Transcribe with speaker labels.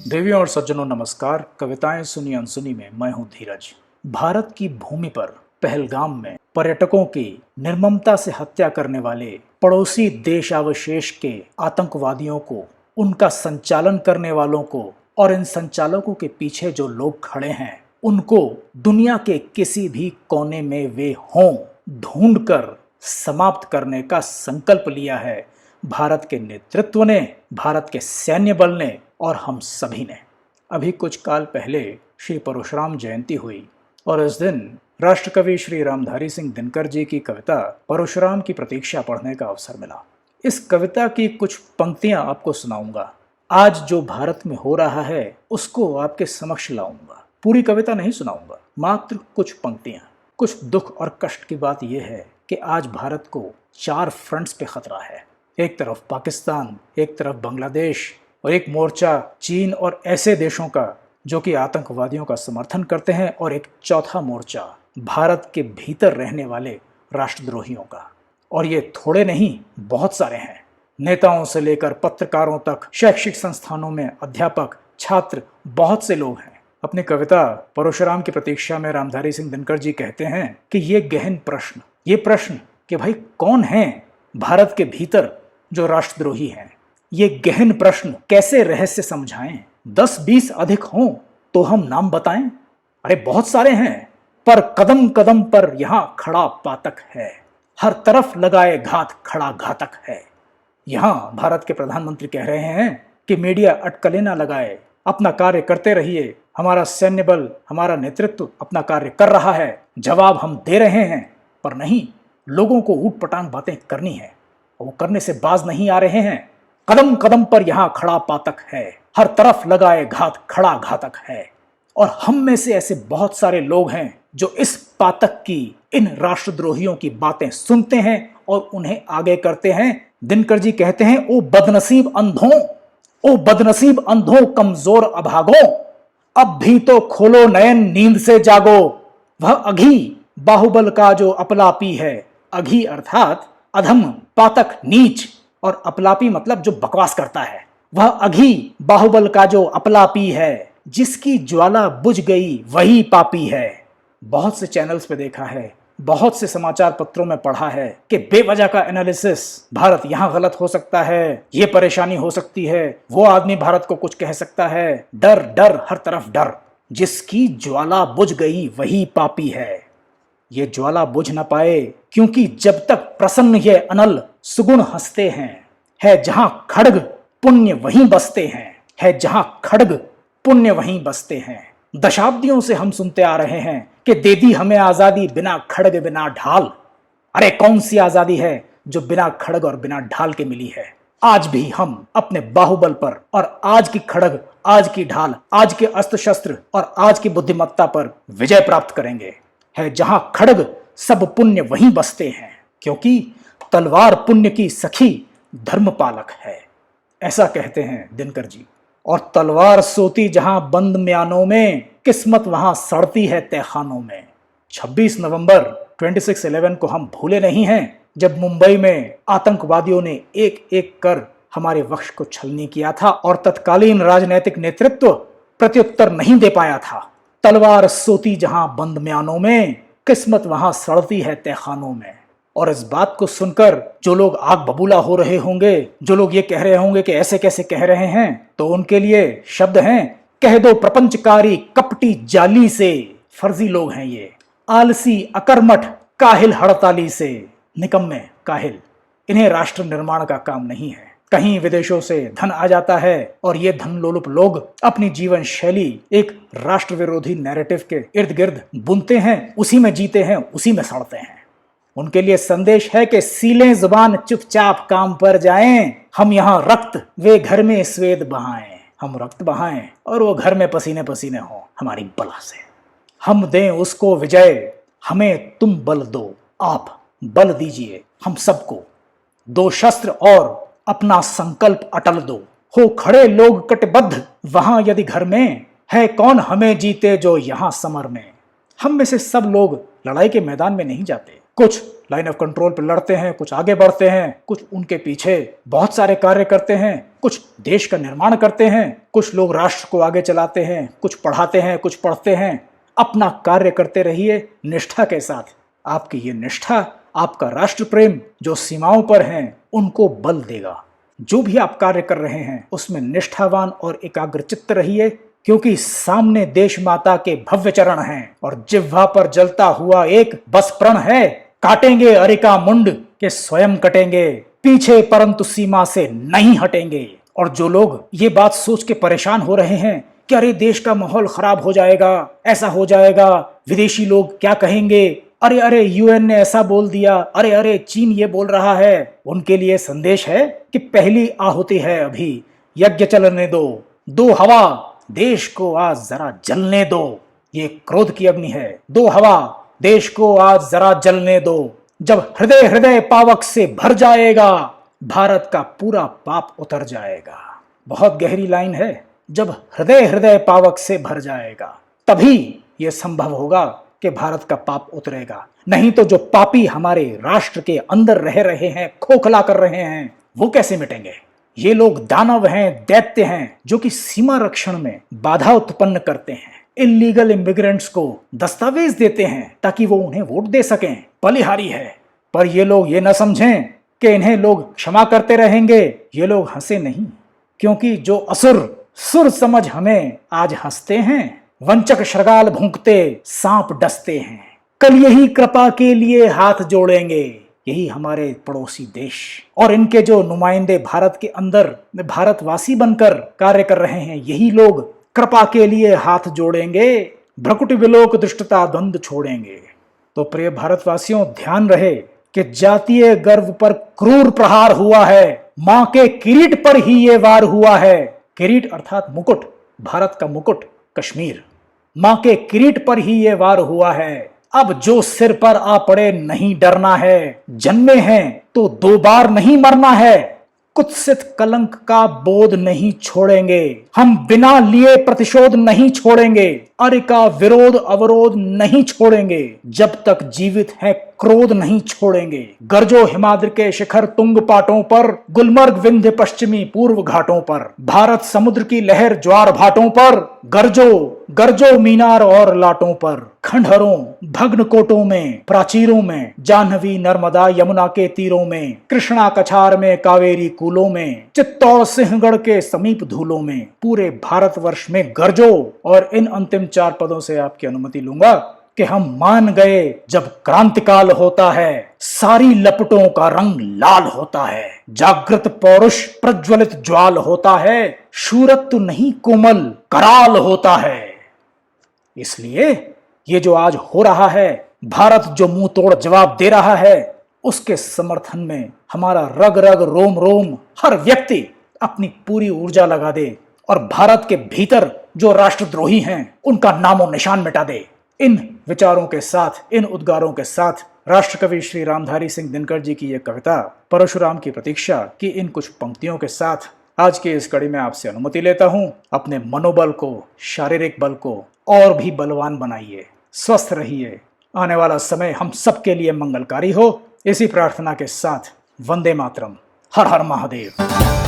Speaker 1: देवियों और सज्जनों नमस्कार। कविताएं सुनी अनसुनी में मैं हूं धीरज। भारत की भूमि पर पहलगाम में पर्यटकों की निर्ममता से हत्या करने वाले पड़ोसी देशावशेष के आतंकवादियों को, उनका संचालन करने वालों को और इन संचालकों के पीछे जो लोग खड़े हैं उनको दुनिया के किसी भी कोने में वे हों ढूंढकर समाप्त करने का संकल्प लिया है भारत के नेतृत्व ने, भारत के सैन्य बल ने और हम सभी ने। अभी कुछ काल पहले श्री परशुराम जयंती हुई और इस दिन राष्ट्रकवि श्री रामधारी सिंह दिनकर जी की कविता परशुराम की प्रतीक्षा पढ़ने का अवसर मिला। इस कविता की कुछ पंक्तियां आपको सुनाऊंगा। आज जो भारत में हो रहा है उसको आपके समक्ष लाऊंगा। पूरी कविता नहीं सुनाऊंगा, मात्र कुछ पंक्तियां। कुछ दुख और कष्ट की बात यह है कि आज भारत को 4 फ्रंट्स पे खतरा है। एक तरफ पाकिस्तान, एक तरफ बांग्लादेश और एक मोर्चा चीन और ऐसे देशों का जो कि आतंकवादियों का समर्थन करते हैं, और एक चौथा मोर्चा भारत के भीतर रहने वाले राष्ट्रद्रोहियों का। और ये थोड़े नहीं, बहुत सारे हैं। नेताओं से लेकर पत्रकारों तक, शैक्षिक संस्थानों में अध्यापक, छात्र, बहुत से लोग हैं। अपनी कविता परशुराम की प्रतीक्षा में रामधारी सिंह दिनकर जी कहते हैं कि ये गहन प्रश्न, ये प्रश्न कि भाई कौन है भारत के भीतर जो राष्ट्रद्रोही हैं, ये गहन प्रश्न कैसे रहस्य समझाएं। 10-20 अधिक हों तो हम नाम बताएं? अरे बहुत सारे हैं, पर कदम कदम पर यहां खड़ा पातक है, हर तरफ लगाए घात खड़ा घातक है। यहां भारत के प्रधानमंत्री कह रहे हैं कि मीडिया अटकलें ना लगाए, अपना कार्य करते रहिए, हमारा सैन्य बल, हमारा नेतृत्व अपना कार्य कर रहा है, जवाब हम दे रहे हैं। पर नहीं, लोगों को ऊट पटांग बातें करनी है, वो करने से बाज नहीं आ रहे हैं। कदम कदम पर यहां खड़ा पातक है, हर तरफ लगाए घात खड़ा घातक है। और हम में से ऐसे बहुत सारे लोग हैं जो इस पातक की, इन राष्ट्रद्रोहियों की बातें सुनते हैं और उन्हें आगे करते हैं। दिनकर जी कहते हैं, ओ बदनसीब अंधों, ओ बदनसीब अंधों, कमजोर अभागों, अब भी तो खोलो नयन, नींद से जागो। वह अघी बाहुबल का जो अपलापी है, अघी अर्थात अधम, पातक, नीच, और अपलापी मतलब जो बकवास करता है। वह अघी बाहुबल का जो अपलापी है, जिसकी ज्वाला बुझ गई वही पापी है। बहुत से चैनल्स पे देखा है, बहुत से समाचार पत्रों में पढ़ा है कि बेवजह का एनालिसिस, भारत यहां गलत हो सकता है, ये परेशानी हो सकती है, वो आदमी भारत को कुछ कह सकता है। डर डर, हर तरफ डर। जिसकी ज्वाला बुझ गई वही पापी है। ये ज्वाला बुझ न पाए, क्योंकि जब तक प्रसन्न ये अनल सुगुण हंसते हैं, है जहां खड्ग पुण्य वहीं बसते हैं, है जहां खड्ग पुण्य वहीं बसते हैं। दशाब्दियों से हम सुनते आ रहे हैं कि दे दी हमें आजादी बिना खड्ग बिना ढाल। अरे कौन सी आजादी है जो बिना खड्ग और बिना ढाल के मिली है? आज भी हम अपने बाहुबल पर और आज की खड्ग, आज की ढाल, आज के अस्त्र शस्त्र और आज की बुद्धिमत्ता पर विजय प्राप्त करेंगे। है जहां खड्ग सब पुण्य वहीं बसते हैं, क्योंकि तलवार पुण्य की सखी धर्म पालक है, ऐसा कहते हैं दिनकर जी। और तलवार सोती जहां बंद म्यानों में, किस्मत वहां सड़ती है तहखानों में। 26 नवंबर 26/11 को हम भूले नहीं हैं, जब मुंबई में आतंकवादियों ने एक एक कर हमारे वक्ष को छलनी किया था और तत्कालीन राजनीतिक नेतृत्व प्रत्युत्तर नहीं दे पाया था। तलवार सोती जहां बंद म्यानों में, किस्मत वहां सड़ती है तहखानों में। और इस बात को सुनकर जो लोग आग बबूला हो रहे होंगे, जो लोग ये कह रहे होंगे कि ऐसे कैसे कह रहे हैं, तो उनके लिए शब्द हैं, कह दो प्रपंचकारी कपटी जाली से। फर्जी लोग हैं ये, आलसी अकर्मठ काहिल हड़ताली से। निकम्मे काहिल, इन्हें राष्ट्र निर्माण का काम नहीं है। कहीं विदेशों से धन आ जाता है और ये धन लोलुप लोग अपनी जीवन शैली एक राष्ट्र विरोधी नैरेटिव के इर्द गिर्द बुनते हैं, उसी में जीते हैं, उसी में सड़ते हैं। उनके लिए संदेश है कि सीलें जुबान, चुपचाप काम पर जाएं। हम यहाँ रक्त, वे घर में स्वेद बहाएं। हम रक्त बहाएं और वो घर में पसीने पसीने हो हमारी बला से। हम दें उसको विजय, हमें तुम बल दो, आप बल दीजिए हम सबको। दो शस्त्र और अपना संकल्प अटल दो, हो खड़े लोग कटिबद्ध वहां यदि घर में, है कौन हमें जीते जो यहां समर में। हम में से सब लोग लड़ाई के मैदान में नहीं जाते, कुछ लाइन ऑफ कंट्रोल पर लड़ते हैं, कुछ आगे बढ़ते हैं, कुछ उनके पीछे बहुत सारे कार्य करते हैं, कुछ देश का निर्माण करते हैं, कुछ लोग राष्ट्र को आगे चलाते हैं, कुछ पढ़ाते हैं, कुछ पढ़ते हैं। अपना कार्य करते रहिए निष्ठा के साथ। आपकी ये निष्ठा, आपका राष्ट्र प्रेम जो सीमाओं पर हैं, उनको बल देगा। जो भी आप कार्य कर रहे हैं उसमें निष्ठावान और एकाग्रचित्त रहिए, क्योंकि सामने देश माता के भव्य चरण हैं और जिह्वा पर जलता हुआ एक बस प्रण है, काटेंगे अरिका मुंड के स्वयं कटेंगे, पीछे परंतु सीमा से नहीं हटेंगे। और जो लोग ये बात सोच के परेशान हो रहे हैं कि अरे देश का माहौल खराब हो जाएगा, ऐसा हो जाएगा, विदेशी लोग क्या कहेंगे, अरे अरे यूएन ने ऐसा बोल दिया, अरे अरे चीन ये बोल रहा है, उनके लिए संदेश है कि पहली आहुति है, अभी यज्ञ चलने दो, दो हवा देश को आज जरा जलने दो। ये क्रोध की अग्नि है, दो हवा देश को आज जरा जलने दो। जब हृदय हृदय पावक से भर जाएगा, भारत का पूरा पाप उतर जाएगा। बहुत गहरी लाइन है। जब हृदय हृदय पावक से भर जाएगा, तभी यह संभव होगा कि भारत का पाप उतरेगा। नहीं तो जो पापी हमारे राष्ट्र के अंदर रह रहे हैं, खोखला कर रहे हैं, वो कैसे मिटेंगे? ये लोग दानव हैं, दैत्य हैं, जो कि सीमा रक्षण में बाधा उत्पन्न करते हैं। इलीगल इमिग्रेंट्स को दस्तावेज देते हैं ताकि वो उन्हें वोट दे सकें। बलिहारी है। पर ये लोग ये न समझें कि इन्हें लोग क्षमा करते रहेंगे। ये लोग हंसे नहीं, क्योंकि जो असुर सुर समझ हमें आज हंसते हैं, वंचक शृगाल भूंकते सांप डसते हैं। कल यही कृपा के लिए हाथ जोड़ेंगे, यही हमारे पड़ोसी देश और इनके जो नुमाइंदे भारत के अंदर भारतवासी बनकर कार्य कर रहे हैं, यही लोग कृपा के लिए हाथ जोड़ेंगे, भ्रकुट विलोक दृष्टता द्वंद छोड़ेंगे। तो प्रिय भारतवासियों, ध्यान रहे कि जातीय गर्व पर क्रूर प्रहार हुआ है, मां के किरीट पर ही ये वार हुआ है। किरीट अर्थात मुकुट, भारत का मुकुट कश्मीर, मां के किरीट पर ही ये वार हुआ है। अब जो सिर पर आ पड़े नहीं डरना है, जन्मे हैं तो दो बार नहीं मरना है। कुत्सित कलंक का बोध नहीं छोड़ेंगे, हम बिना लिए प्रतिशोध नहीं छोड़ेंगे, अरे का विरोध अवरोध नहीं छोड़ेंगे, जब तक जीवित है क्रोध नहीं छोड़ेंगे। गरजो हिमाद्रि के शिखर तुंग पाटों पर, गुलमर्ग विंध्य पश्चिमी पूर्व घाटों पर, भारत समुद्र की लहर ज्वार भाटों पर, गरजो गरजो मीनार और लाटों पर, खंडहरों भग्न कोटों में, प्राचीरों में, जाह्नवी नर्मदा यमुना के तीरों में, कृष्णा कछार में, कावेरी कूलों में, चित्तौड़ सिंहगढ़ के समीप धूलों में, पूरे भारतवर्ष में गरजो। और इन अंतिम 4 पदों से आपकी अनुमति लूंगा कि हम मान गए, जब क्रांतिकाल होता है सारी लपटों का रंग लाल होता है, जागृत पौरुष प्रज्वलित ज्वाल होता है, शूरत्व नहीं कोमल कराल होता है। इसलिए ये जो आज हो रहा है, भारत जो मुंह तोड़ जवाब दे रहा है, उसके समर्थन में हमारा रग रग रोम रोम हर व्यक्ति अपनी पूरी ऊर्जा लगा दे और भारत के भीतर जो राष्ट्रद्रोही हैं उनका नामो निशान मिटा दे। इन विचारों के साथ, इन उद्गारों के साथ राष्ट्रकवि श्री रामधारी सिंह दिनकर जी की यह कविता परशुराम की प्रतीक्षा की इन कुछ पंक्तियों के साथ आज के इस कड़ी में आपसे अनुमति लेता हूं। अपने मनोबल को, शारीरिक बल को और भी बलवान बनाइए, स्वस्थ रहिए। आने वाला समय हम सबके लिए मंगलकारी हो, इसी प्रार्थना के साथ वंदे मातरम। हर हर महादेव।